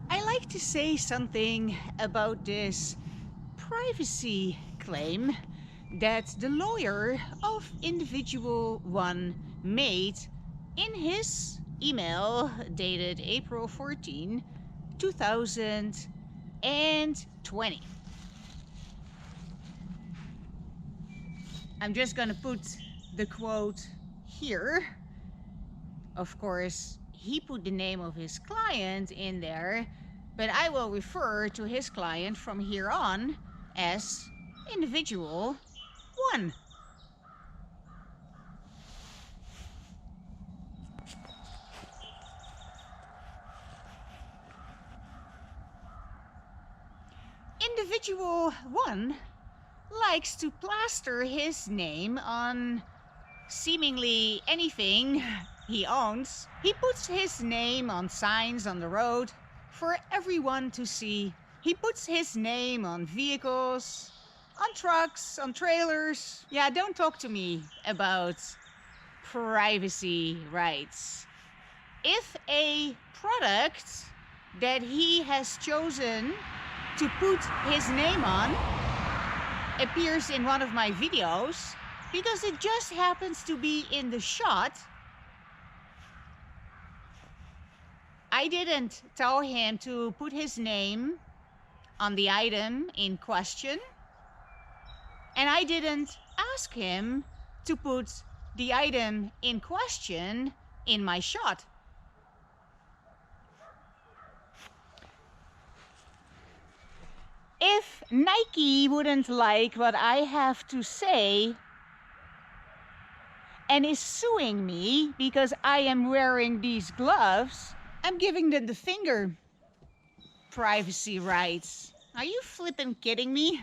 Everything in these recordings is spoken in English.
I like to say something about this privacy claim that the lawyer of individual one made in his email dated April 14, 2020. I'm just gonna put the quote here. Of course, he put the name of his client in there, but I will refer to his client from here on as individual one. Individual one likes to plaster his name on seemingly anything he owns. He puts his name on signs on the road for everyone to see. He puts his name on vehicles, on trucks, on trailers. Yeah, don't talk to me about privacy rights. If a product that he has chosen to put his name on appears in one of my videos, because it just happens to be in the shot, I didn't tell him to put his name on the item in question, and I didn't ask him to put the item in question in my shot. If Nike wouldn't like what I have to say and is suing me because I am wearing these gloves, I'm giving them the finger. Privacy rights. Are you flippin' kidding me?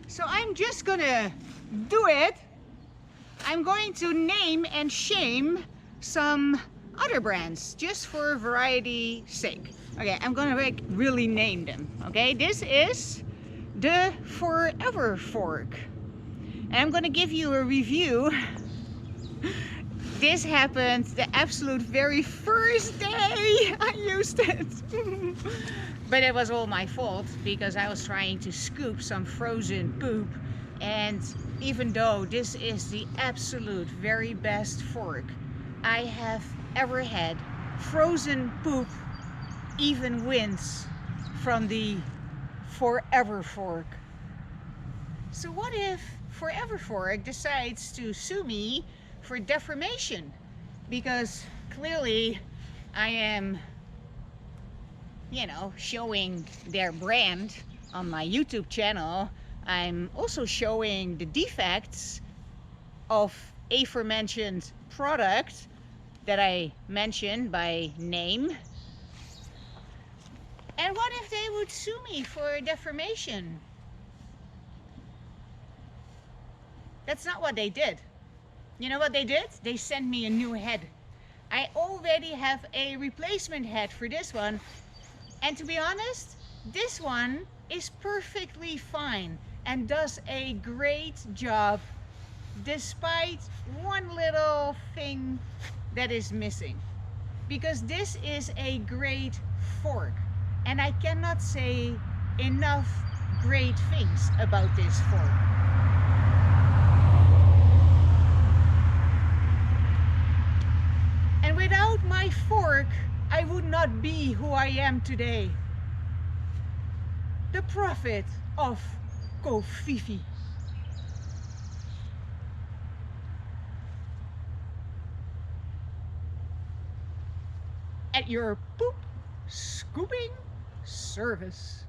So I'm just gonna do it. I'm going to name and shame some other brands just for variety's sake. Okay, I'm gonna really name them. Okay, this is the Forever Fork, and I'm gonna give you a review. This happened the absolute very first day I used it. But it was all my fault because I was trying to scoop some frozen poop, and even though this is the absolute very best fork I have ever had, frozen poop even wins from the Forever Fork. So what if Forever Fork decides to sue me for defamation? Because clearly I am, you know, showing their brand on my YouTube channel. I'm also showing the defects of aforementioned product that I mentioned by name. And what if they would sue me for defamation? That's not what they did. You know what they did? They sent me a new head. I already have a replacement head for this one. And to be honest, this one is perfectly fine and does a great job despite one little thing that is missing. Because this is a great fork. And I cannot say enough great things about this fork. And without my fork, I would not be who I am today. The prophet of Covfefe. At your poop scooping service.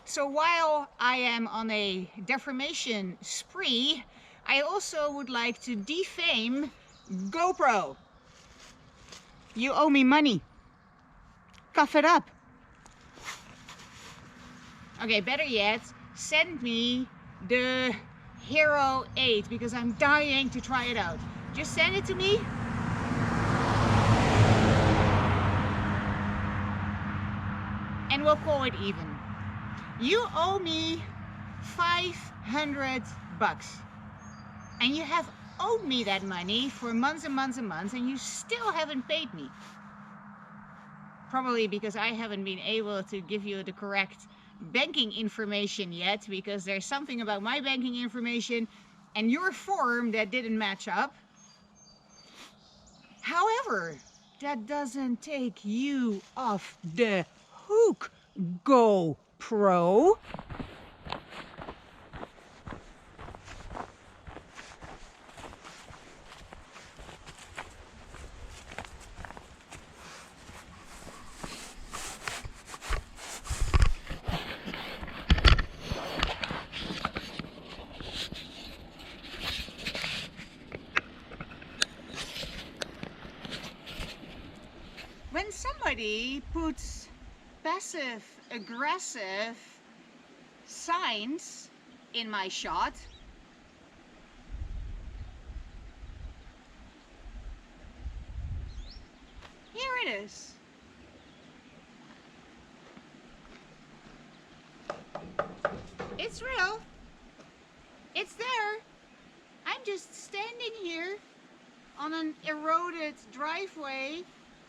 So while I am on a defamation spree, I also would like to defame GoPro. You owe me money. Cough it up. Okay, better yet, send me the Hero 8 because I'm dying to try it out. Just send it to me. And we'll call it even. You owe me 500 bucks. And you have owed me that money for months and months and months, and you still haven't paid me. Probably because I haven't been able to give you the correct banking information yet, because there's something about my banking information and your form that didn't match up. However, that doesn't take you off the hook, GoPro. When somebody puts passive-aggressive signs in my shot, here it is. It's real. It's there. I'm just standing here on an eroded driveway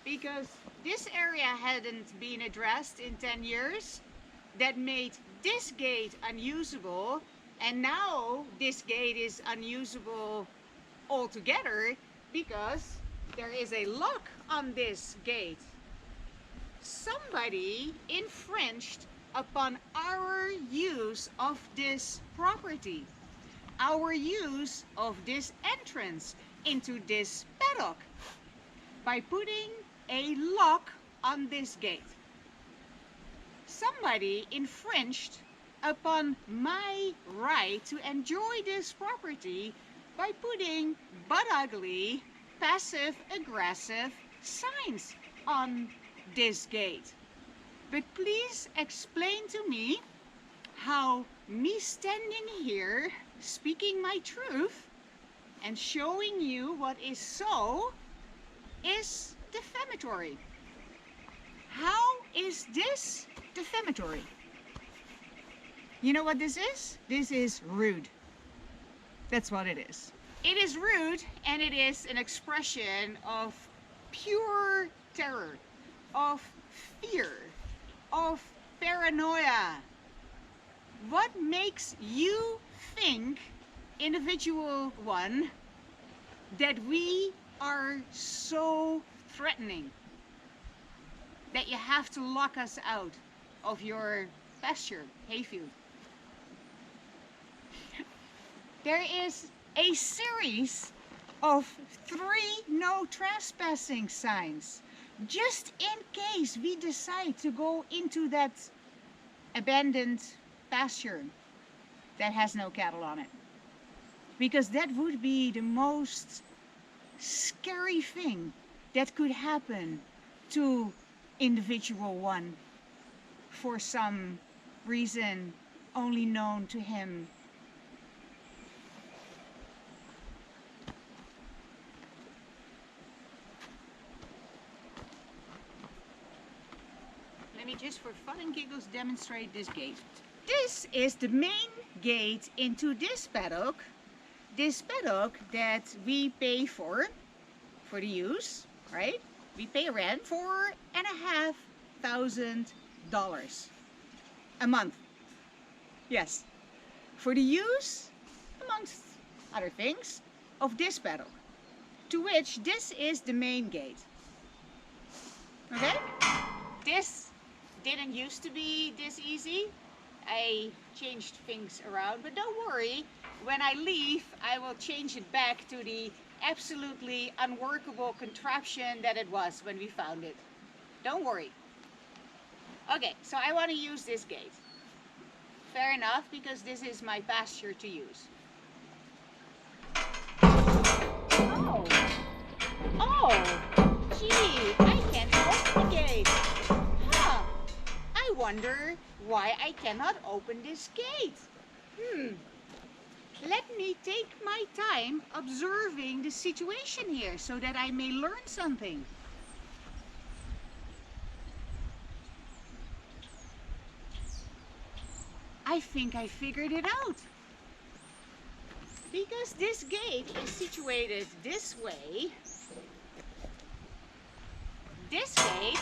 because this area hadn't been addressed in 10 years. That made this gate unusable, and now this gate is unusable altogether because there is a lock on this gate. Somebody infringed upon our use of this property, our use of this entrance into this paddock, by putting a lock on this gate. Somebody infringed upon my right to enjoy this property by putting butt ugly, passive-aggressive signs on this gate. But please explain to me how me standing here, speaking my truth, and showing you what is so, is defamatory. How is this defamatory? You know what this is? This is rude. That's what it is. It is rude, and it is an expression of pure terror, of fear, of paranoia. What makes you think, individual one, that we are so threatening that you have to lock us out of your pasture, hayfield? There is a series of 3 no trespassing signs just in case we decide to go into that abandoned pasture that has no cattle on it. Because that would be the most scary thing that could happen to individual one for some reason only known to him. Let me just for fun and giggles demonstrate this gate. This is the main gate into this paddock. This paddock that we pay for the use, right? We pay rent $4,500 a month. Yes, for the use, amongst other things, of this paddock, to which this is the main gate. Okay? This didn't used to be this easy. I changed things around, but don't worry, when I leave I will change it back to the absolutely unworkable contraption that it was when we found it. Don't worry. Okay, so I want to use this gate. Fair enough, because this is my pasture to use. Oh, gee, I can't open the gate. Huh. I wonder why I cannot open this gate. Let me take my time observing the situation here so that I may learn something. I think I figured it out. Because this gate is situated this way, this gate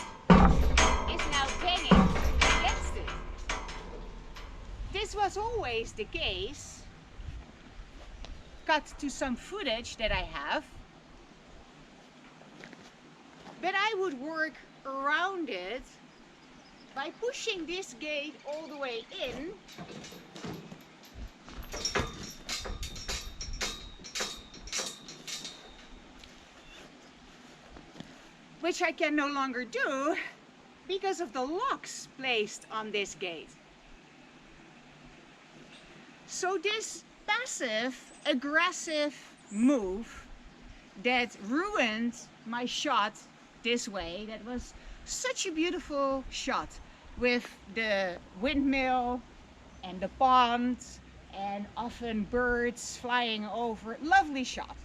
is now banging against it. This was always the case, cut to some footage that I have, but I would work around it by pushing this gate all the way in, which I can no longer do because of the locks placed on this gate. So this passive aggressive move that ruined my shot this way, that was such a beautiful shot with the windmill and the pond and often birds flying over, lovely shot.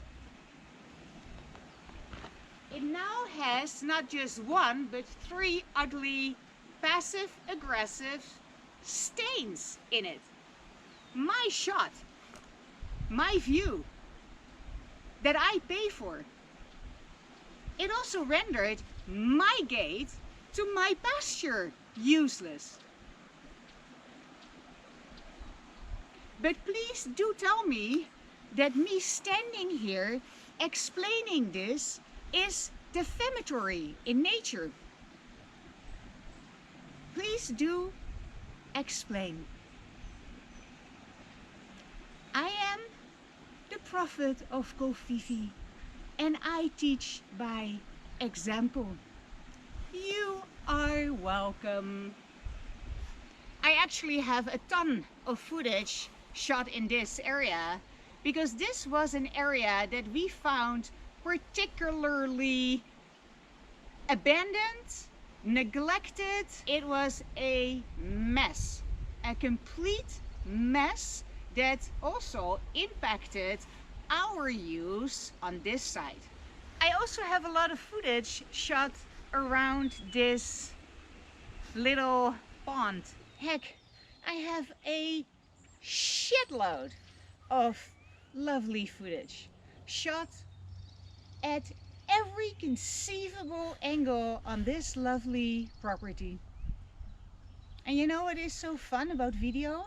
It now has not just one but 3 ugly passive aggressive stains in it. My shot, my view that I pay for, it also rendered my gate to my pasture useless. But please do tell me that me standing here explaining this is defamatory in nature. Please do explain. I am the prophet of Kofifi, and I teach by example. You are welcome. I actually have a ton of footage shot in this area because this was an area that we found particularly abandoned, neglected. It was a mess, a complete mess that also impacted our use on this side. I also have a lot of footage shot around this little pond. Heck, I have a shitload of lovely footage shot at every conceivable angle on this lovely property. And you know what is so fun about video?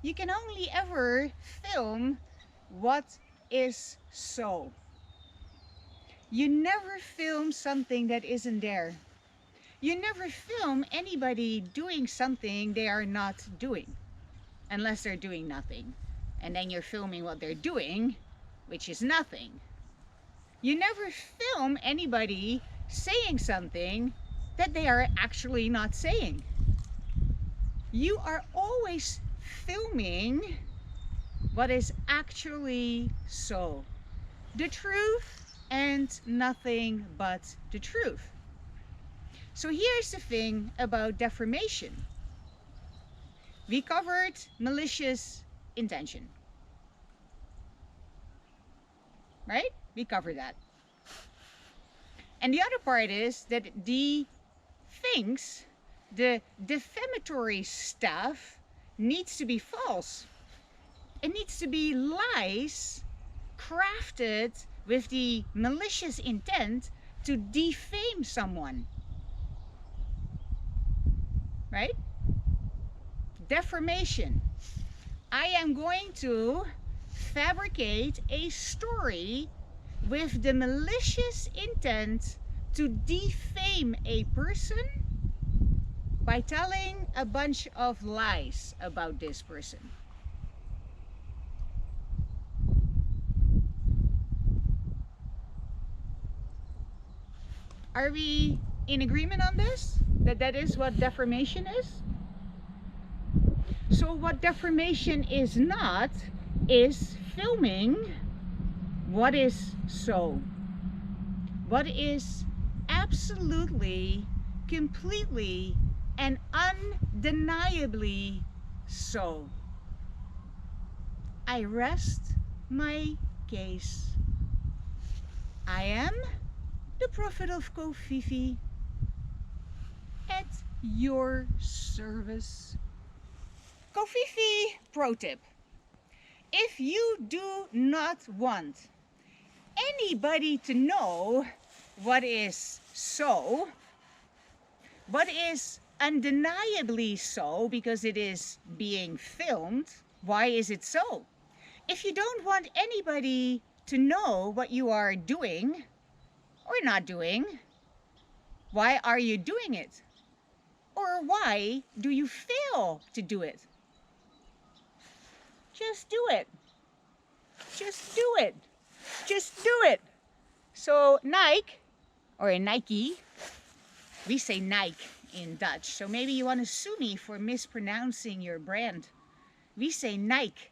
You can only ever film what is so. You never film something that isn't there. You never film anybody doing something they are not doing, unless they're doing nothing. And then you're filming what they're doing, which is nothing. You never film anybody saying something that they are actually not saying. You are always filming what is actually so. The truth and nothing but the truth. So here's the thing about defamation. We covered malicious intention. Right? We covered that. And the other part is that the things, the defamatory stuff, needs to be false. It needs to be lies crafted with the malicious intent to defame someone. Right? Defamation. I am going to fabricate a story with the malicious intent to defame a person by telling a bunch of lies about this person. Are we in agreement on this? That is what defamation is? So what defamation is not is filming what is so. What is absolutely, completely, and undeniably so. I rest my case. I am the Prophet of Covfefe at your service. Covfefe pro tip. If you do not want anybody to know what is so, what is undeniably so because it is being filmed, why is it so? If you don't want anybody to know what you are doing or not doing, why are you doing it? Or why do you fail to do it? Just do it. Just do it. Just do it. So Nike, or Nike, we say Nike in Dutch. So maybe you want to sue me for mispronouncing your brand. We say Nike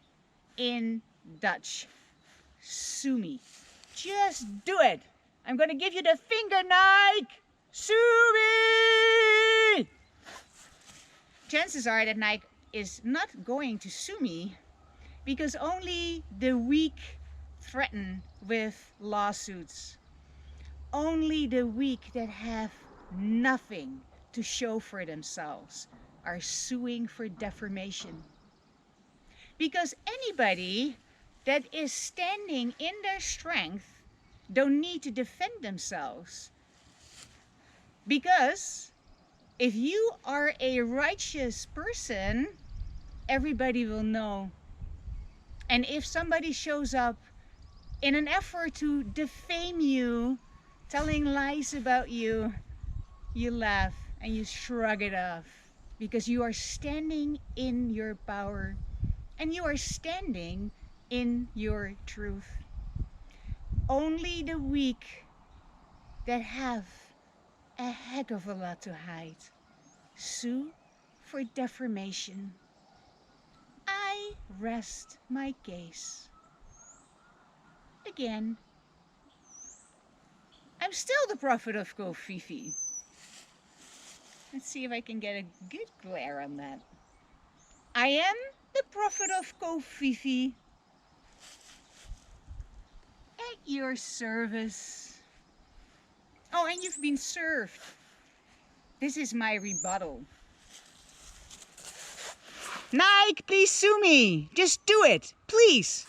in Dutch. Sue me. Just do it. I'm going to give you the finger, Nike. Sue me! Chances are that Nike is not going to sue me because only the weak threaten with lawsuits. Only the weak that have nothing to show for themselves are suing for defamation. Because anybody that is standing in their strength don't need to defend themselves. Because if you are a righteous person, everybody will know. And if somebody shows up in an effort to defame you, telling lies about you, you laugh and you shrug it off because you are standing in your power and you are standing in your truth. Only the weak that have a heck of a lot to hide sue for defamation. I rest my case. Again, I'm still the Prophet of Covfefe. Let's see if I can get a good glare on that. I am the Prophet of Covfefe at your service. Oh, and you've been served. This is my rebuttal. Nike, please sue me. Just do it, please.